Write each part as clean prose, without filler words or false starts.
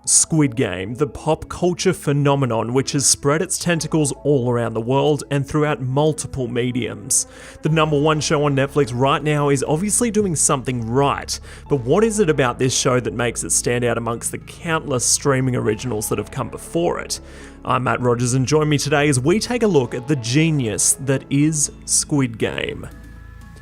Squid Game, the pop culture phenomenon which has spread its tentacles all around the world and throughout multiple mediums. The #1 show on Netflix right now is obviously doing something right, but what is it about this show that makes it stand out amongst the countless streaming originals that have come before it? I'm Matt Rogers, and join me today as we take a look at the genius that is Squid Game.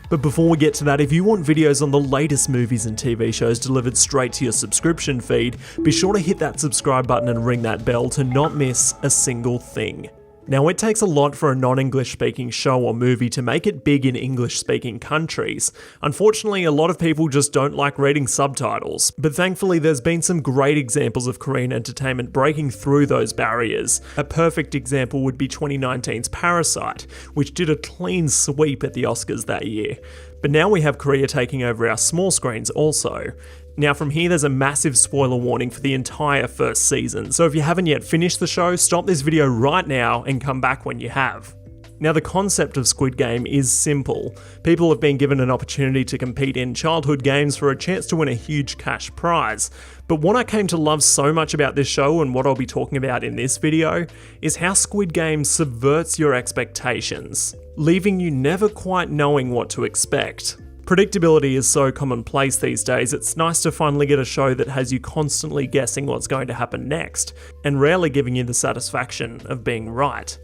But before we get to that, if you want videos on the latest movies and TV shows delivered straight to your subscription feed, be sure to hit that subscribe button and ring that bell to not miss a single thing. Now, it takes a lot for a non-English speaking show or movie to make it big in English speaking countries. Unfortunately, a lot of people just don't like reading subtitles, but thankfully there's been some great examples of Korean entertainment breaking through those barriers. A perfect example would be 2019's Parasite, which did a clean sweep at the Oscars that year. But now we have Korea taking over our small screens also. Now from here there's a massive spoiler warning for the entire first season, so if you haven't yet finished the show, stop this video right now and come back when you have. Now the concept of Squid Game is simple. People have been given an opportunity to compete in childhood games for a chance to win a huge cash prize. But what I came to love so much about this show, and what I'll be talking about in this video, is how Squid Game subverts your expectations, leaving you never quite knowing what to expect. Predictability is so commonplace these days, it's nice to finally get a show that has you constantly guessing what's going to happen next, and rarely giving you the satisfaction of being right.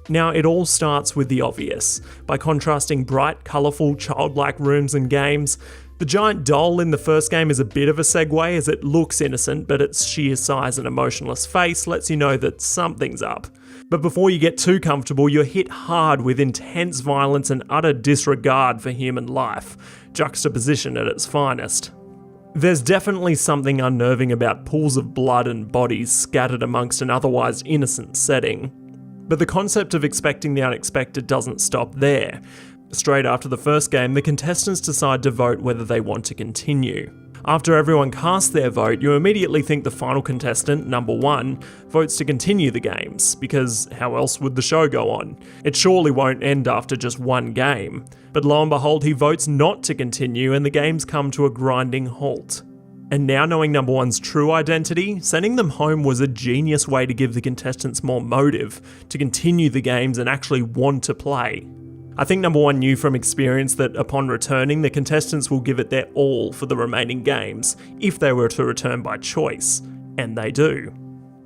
Now, it all starts with the obvious. By contrasting bright, colourful, childlike rooms and games, the giant doll in the first game is a bit of a segue as it looks innocent, but its sheer size and emotionless face lets you know that something's up. But before you get too comfortable, you're hit hard with intense violence and utter disregard for human life, juxtaposition at its finest. There's definitely something unnerving about pools of blood and bodies scattered amongst an otherwise innocent setting. But the concept of expecting the unexpected doesn't stop there. Straight after the first game, the contestants decide to vote whether they want to continue. After everyone casts their vote, you immediately think the final contestant, #1, votes to continue the games, because how else would the show go on? It surely won't end after just one game. But lo and behold, he votes not to continue and the games come to a grinding halt. And now knowing #1's true identity, sending them home was a genius way to give the contestants more motive to continue the games and actually want to play. I think #1 knew from experience that upon returning, the contestants will give it their all for the remaining games, if they were to return by choice, and they do.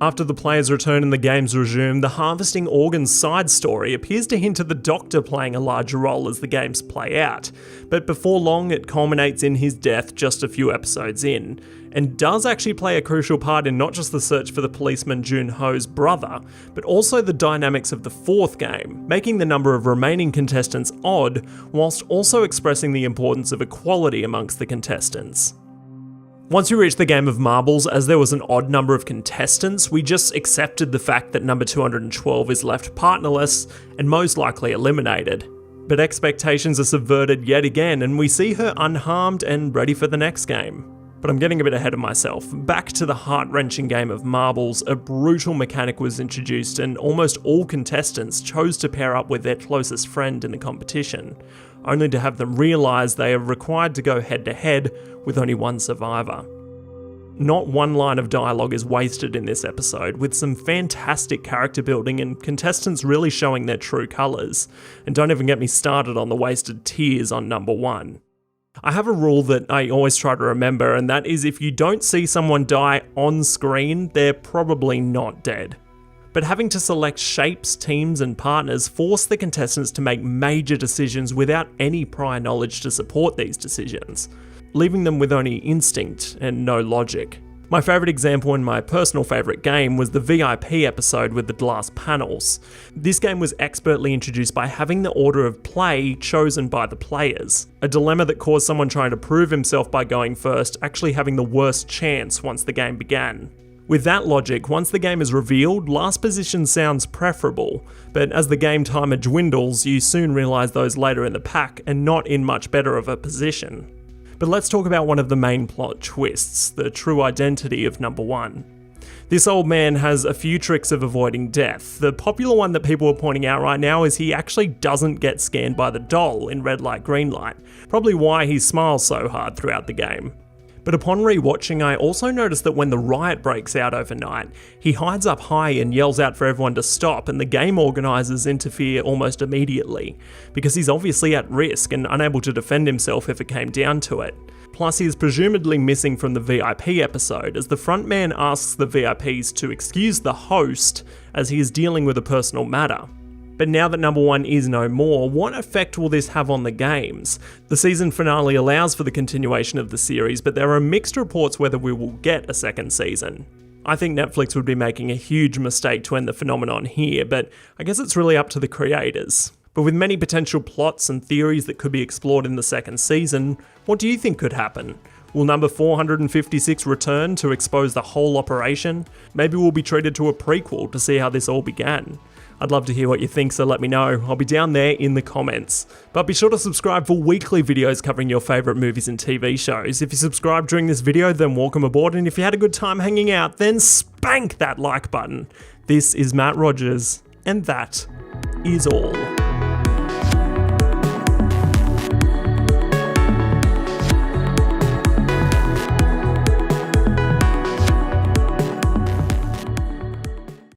After the players return and the games resume, the harvesting organs side story appears to hint at the Doctor playing a larger role as the games play out, but before long it culminates in his death just a few episodes in, and does actually play a crucial part in not just the search for the policeman Jun-ho's brother, but also the dynamics of the fourth game, making the number of remaining contestants odd, whilst also expressing the importance of equality amongst the contestants. Once we reached the game of marbles, as there was an odd number of contestants, we just accepted the fact that number 212 is left partnerless and most likely eliminated. But expectations are subverted yet again, and we see her unharmed and ready for the next game. But I'm getting a bit ahead of myself. Back to the heart-wrenching game of marbles, a brutal mechanic was introduced and almost all contestants chose to pair up with their closest friend in the competition, only to have them realise they are required to go head-to-head with only one survivor. Not one line of dialogue is wasted in this episode, with some fantastic character building and contestants really showing their true colours. And don't even get me started on the wasted tears on #1. I have a rule that I always try to remember, and that is if you don't see someone die on screen, they're probably not dead. But having to select shapes, teams and partners force the contestants to make major decisions without any prior knowledge to support these decisions, leaving them with only instinct and no logic. My favourite example and my personal favourite game was the VIP episode with the glass panels. This game was expertly introduced by having the order of play chosen by the players, a dilemma that caused someone trying to prove himself by going first actually having the worst chance once the game began. With that logic, once the game is revealed, last position sounds preferable, but as the game timer dwindles, you soon realise those later in the pack are not in much better of a position. But let's talk about one of the main plot twists, the true identity of #1. This old man has a few tricks of avoiding death. The popular one that people are pointing out right now is he actually doesn't get scanned by the doll in red light, green light, probably why he smiles so hard throughout the game. But upon rewatching, I also noticed that when the riot breaks out overnight, he hides up high and yells out for everyone to stop, and the game organisers interfere almost immediately, because he's obviously at risk and unable to defend himself if it came down to it. Plus, he is presumably missing from the VIP episode, as the frontman asks the VIPs to excuse the host as he is dealing with a personal matter. But now that number 1 is no more, what effect will this have on the games? The season finale allows for the continuation of the series, but there are mixed reports whether we will get a second season. I think Netflix would be making a huge mistake to end the phenomenon here, but I guess it's really up to the creators. But with many potential plots and theories that could be explored in the second season, what do you think could happen? Will number 456 return to expose the whole operation? Maybe we'll be treated to a prequel to see how this all began. I'd love to hear what you think, so let me know. I'll be down there in the comments. But be sure to subscribe for weekly videos covering your favourite movies and TV shows. If you subscribed during this video, then welcome aboard, and if you had a good time hanging out, then spank that like button. This is Matt Rogers, and that is all.